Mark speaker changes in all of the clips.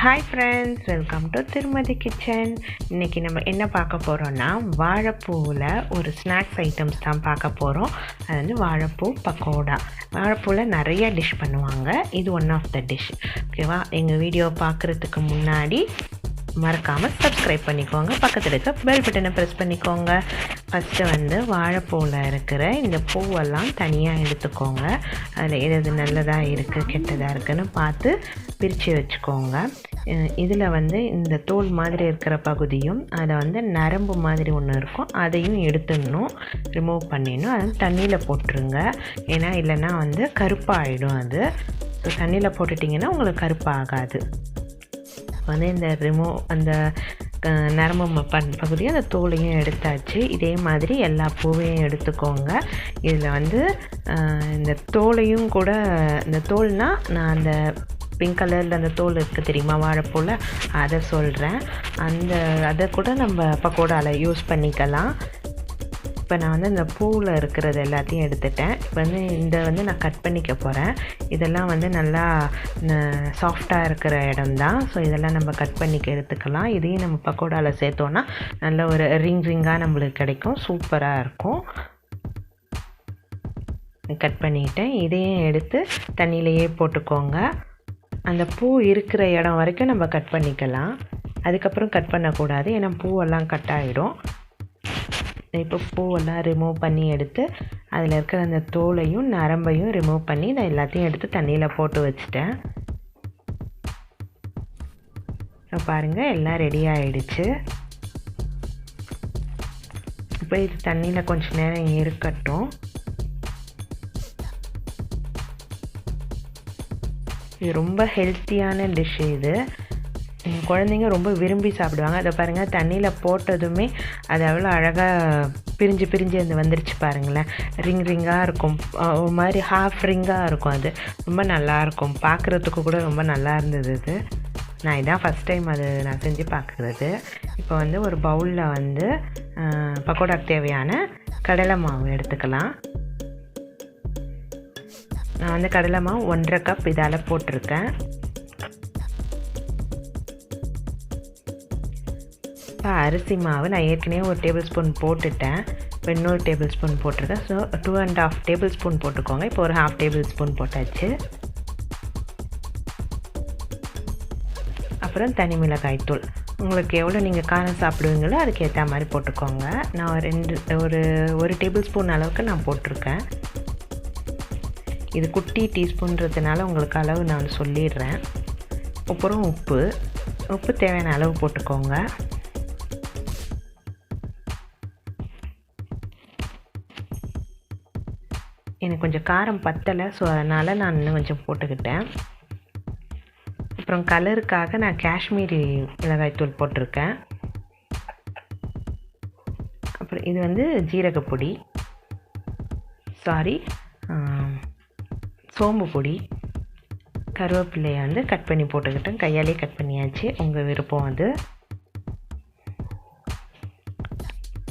Speaker 1: Hi friends, welcome to திருமதி kitchen. இன்றைக்கி நம்ம என்ன பார்க்க போகிறோன்னா, வாழைப்பூவில் ஒரு ஸ்நாக்ஸ் ஐட்டம்ஸ் தான் பார்க்க போகிறோம். அது வந்து வாழைப்பூ பக்கோடா. வாழைப்பூவில் நிறைய டிஷ் பண்ணுவாங்க, இது ஒன் ஆஃப் த டிஷ். ஓகேவா? எங்கள் வீடியோ பார்க்குறதுக்கு முன்னாடி மறக்காமல் சப்ஸ்கிரைப் பண்ணிக்கோங்க, பக்கத்தில் இருக்க பெல் பட்டனை ப்ரெஸ் பண்ணிக்கோங்க. ஃபஸ்ட்டு வந்து வாழைப்பூவில் இருக்கிற இந்த பூவெல்லாம் தனியாக எடுத்துக்கோங்க. அதில் எது நல்லதாக இருக்குது கெட்டதாக இருக்குதுன்னு பார்த்து பிரித்து வச்சுக்கோங்க. இதில் வந்து இந்த தோல் மாதிரி இருக்கிற பகுதியும் அதில் வந்து நரம்பு மாதிரி ஒன்று இருக்கும், அதையும் எடுத்துடணும், ரிமூவ் பண்ணிடணும். அதை தண்ணியில் போட்டுருங்க, ஏன்னா இல்லைன்னா வந்து கருப்பாகிடும். அது ஸோ தண்ணியில் போட்டுட்டிங்கன்னா உங்களுக்கு கருப்பாகாது. வந்து இந்த அந்த நரம்பு பகுதியும் அந்த தோலையும் எடுத்தாச்சு. இதே மாதிரி எல்லா பூவையும் எடுத்துக்கோங்க. இதில் வந்து இந்த தோலையும் கூட, இந்த தோல்னால் நான் அந்த பிங்க் கலரில் அந்த தோல் இருக்குது தெரியுமா வாழைப்பூவில், அதை சொல்கிறேன். அதை கூட நம்ம பக்கோடாவில் யூஸ் பண்ணிக்கலாம். இப்போ நான் வந்து இந்த பூவில் இருக்கிறது எல்லாத்தையும் எடுத்துட்டேன். இப்போ வந்து நான் கட் பண்ணிக்க போகிறேன். இதெல்லாம் வந்து நல்லா சாஃப்டாக இருக்கிற இடம் தான். ஸோ இதெல்லாம் நம்ம கட் பண்ணிக்க எடுத்துக்கலாம். இதையும் நம்ம பக்கோடாவில் சேர்த்தோன்னா நல்ல ஒரு ரிங்காக நம்மளுக்கு கிடைக்கும், சூப்பராக இருக்கும். கட் பண்ணிவிட்டேன். இதையும் எடுத்து தண்ணியிலையே போட்டுக்கோங்க. அந்த பூ இருக்கிற இடம் வரைக்கும் நம்ம கட் பண்ணிக்கலாம், அதுக்கப்புறம் கட் பண்ணக்கூடாது, ஏன்னா பூவெல்லாம் கட் ஆகிடும். இப்போ பூவெல்லாம் ரிமூவ் பண்ணி எடுத்து அதில் இருக்கிற அந்த தோலையும் நரம்பையும் ரிமூவ் பண்ணி நான் எல்லாத்தையும் எடுத்து தண்ணியில் போட்டு வச்சுட்டேன். பாருங்கள், எல்லாம் ரெடி ஆகிடுச்சு. இப்போ இது தண்ணியில் கொஞ்சம் நேரம் இருக்கட்டும். இது ரொம்ப ஹெல்த்தியான டிஷ். இது குழந்தைங்க ரொம்ப விரும்பி சாப்பிடுவாங்க. அதை பாருங்கள், தண்ணியில் போட்டதுமே அது எவ்வளோ அழகாக பிரிஞ்சு அது வந்துருச்சு பாருங்களேன். ரிங்காக இருக்கும், ஒரு மாதிரி ஹாஃப் ரிங்காக இருக்கும். அது ரொம்ப நல்லாயிருக்கும், பார்க்குறதுக்கு கூட ரொம்ப நல்லா இருந்தது. இது நான் இதான் ஃபஸ்ட் டைம் அது நான் செஞ்சு பார்க்குறது. இப்போ வந்து ஒரு பவுலில் வந்து பக்கோடாக்கு தேவையான கடலை மாவு எடுத்துக்கலாம். நான் வந்து கடலை மாவு 1.5 கப் இதால் போட்டிருக்கேன். இப்போ அரிசி மாவு நான் ஏற்கனவே 1 டேபிள் ஸ்பூன் போட்டுட்டேன், இப்போ இன்னொரு டேபிள் ஸ்பூன் போட்டிருக்கேன். ஸோ 2.5 டேபிள் ஸ்பூன் போட்டுக்கோங்க. இப்போ ஒரு 1/2 டேபிள் ஸ்பூன் போட்டாச்சு. அப்புறம் தனி மிளகாய் தூள், உங்களுக்கு எவ்வளோ நீங்கள் காரம் சாப்பிடுவீங்களோ அதுக்கு ஏற்ற மாதிரி போட்டுக்கோங்க. நான் ஒரு டேபிள் ஸ்பூன் அளவுக்கு நான் போட்டிருக்கேன். இது குட்டி டீஸ்பூன்றதுனால உங்களுக்கு அளவு நான் சொல்லிடுறேன். அப்புறம் உப்பு தேவையான அளவு போட்டுக்கோங்க. எனக்கு கொஞ்சம் காரம் பத்தலை, ஸோ அதனால் நான் இன்னும் கொஞ்சம் போட்டுக்கிட்டேன். அப்புறம் கலருக்காக நான் காஷ்மீரி மிளகாய்த்தூள் போட்டிருக்கேன். அப்புறம் இது வந்து ஜீரகப்பொடி, சோம்பு பொடி, கருவேப்பிலையை வந்து கட் பண்ணி போட்டுக்கிட்டேன், கையாலே கட் பண்ணியாச்சு, உங்கள் விருப்பம் அது.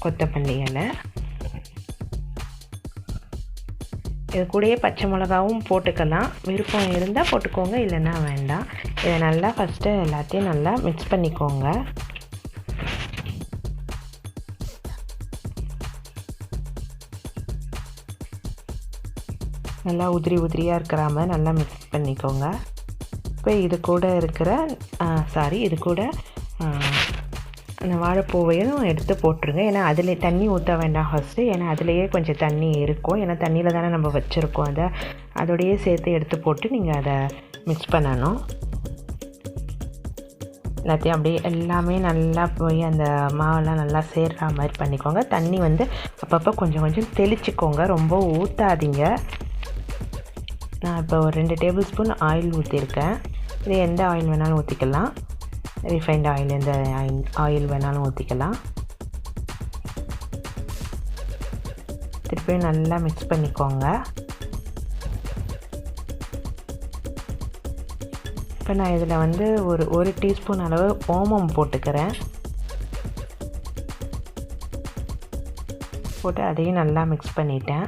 Speaker 1: கொத்தமல்லி இலை, இது கூடயே பச்சை மிளகாவும் போட்டுக்கலாம், விருப்பம் இருந்தால் போட்டுக்கோங்க, இல்லைன்னா வேண்டாம். இதை நல்லா ஃபஸ்ட்டு எல்லாத்தையும் நல்லா மிக்ஸ் பண்ணிக்கோங்க. நல்லா உதிரியாக இருக்கிற மாதிரி நல்லா மிக்ஸ் பண்ணிக்கோங்க. இப்போ இது கூட அந்த வாழைப்பூவையும் எடுத்து போட்டுருங்க. ஏன்னா அதில் தண்ணி ஊற்ற வேண்டாம் ஃபஸ்ட்டு, ஏன்னா அதிலையே கொஞ்சம் தண்ணி இருக்கும். ஏன்னா தண்ணியில் தானே நம்ம வச்சுருக்கோம். அதோடையே சேர்த்து எடுத்து போட்டு நீங்கள் அதை மிக்ஸ் பண்ணணும். எல்லாத்தையும் அப்படியே எல்லாமே நல்லா போய் அந்த மாவெல்லாம் நல்லா சேர்கிற மாதிரி பண்ணிக்கோங்க. தண்ணி வந்து அப்பப்போ கொஞ்சம் தெளிச்சிக்கோங்க, ரொம்ப ஊற்றாதீங்க. நான் இப்போ ஒரு 2 டேபிள் ஸ்பூன் ஆயில் ஊற்றிருக்கேன். இது எந்த ஆயில் வேணாலும் ஊற்றிக்கலாம், ரிஃபைண்ட் ஆயில் எந்த ஆயில் வேணாலும் ஊற்றிக்கலாம். திருப்பியும் நல்லா மிக்ஸ் பண்ணிக்கோங்க. இப்போ நான் இதில் வந்து ஒரு டீஸ்பூன் அளவு ஓமம் போட்டுக்கிறேன். போட்டு அதையும் நல்லா மிக்ஸ் பண்ணிட்டேன்.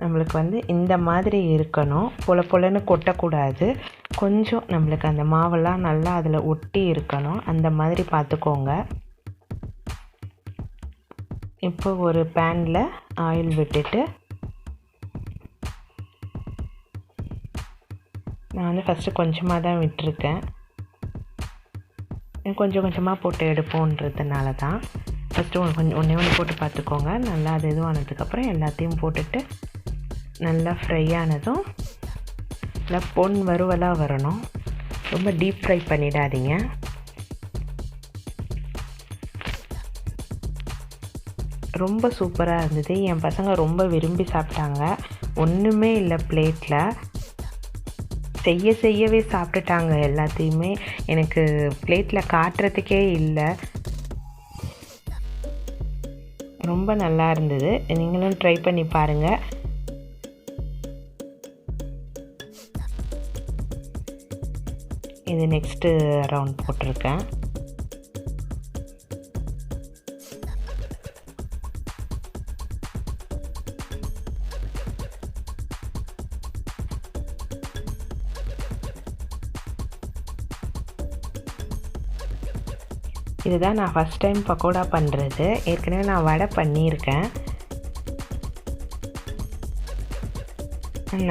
Speaker 1: நம்மளுக்கு வந்து இந்த மாதிரி இருக்கணும். பொல பொலன்னு கொட்டக்கூடாது. கொஞ்சம் நம்மளுக்கு அந்த மாவெல்லாம் நல்லா அதில் ஒட்டி இருக்கணும். அந்த மாதிரி பார்த்துக்கோங்க. இப்போ ஒரு பேனில் ஆயில் விட்டுட்டு நான் வந்து ஃபஸ்ட்டு கொஞ்சமாக தான் விட்டுருக்கேன். கொஞ்சம் கொஞ்சமாக போட்டு எடுப்போன்றதுனால தான். ஃபஸ்ட்டு ஒன்றே ஒன்று போட்டு பார்த்துக்கோங்க. நல்லா அது இதுவும் ஆனதுக்கப்புறம் எல்லாத்தையும் போட்டுட்டு நல்லா ஃப்ரை ஆனதும் நல்லா பொன் வறுவலாக வரணும். ரொம்ப டீப் ஃப்ரை பண்ணிடாதீங்க. ரொம்ப சூப்பராக இருந்தது. என் பசங்க ரொம்ப விரும்பி சாப்பிட்டாங்க. ஒன்றுமே இல்லை பிளேட்டில். செய்யவே சாப்பிட்டுட்டாங்க எல்லாத்தையுமே. எனக்கு பிளேட்டில் காட்டுறதுக்கே இல்லை. ரொம்ப நல்லா இருந்தது. நீங்களும் ட்ரை பண்ணி பாருங்கள். இது நெக்ஸ்ட்டு ரவுண்ட் போட்டிருக்கேன். இதுதான் நான் ஃபஸ்ட் டைம் பக்கோடா பண்ணுறது. ஏற்கனவே நான் வடை பண்ணியிருக்கேன்.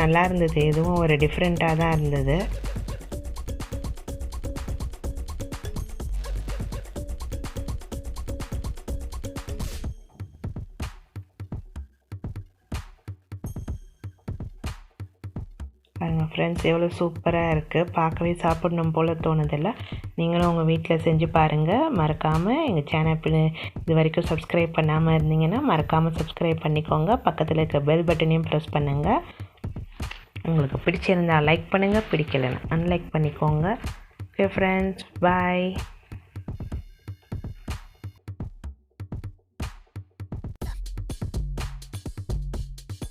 Speaker 1: நல்லா இருந்தது. இதுவும் ஒரு டிஃப்ரெண்ட்டாக தான் இருந்தது. பாருங்கள் ஃப்ரெண்ட்ஸ், எவ்வளோ சூப்பராக இருக்குது. பார்க்கவே சாப்பிடணும் போல் தோணுதில்ல. நீங்களும் உங்கள் வீட்டில் செஞ்சு பாருங்கள். மறக்காமல் எங்கள் சேனல் இது வரைக்கும் சப்ஸ்கிரைப் பண்ணாமல் இருந்தீங்கன்னா மறக்காமல் சப்ஸ்கிரைப் பண்ணிக்கோங்க. பக்கத்தில் இருக்க பெல் பட்டனையும் ப்ரெஸ் பண்ணுங்கள். உங்களுக்கு பிடிச்சிருந்தால் லைக் பண்ணுங்கள், பிடிக்கலைன்னா அன்லைக் பண்ணிக்கோங்க. ஓகே ஃப்ரெண்ட்ஸ், பாய்.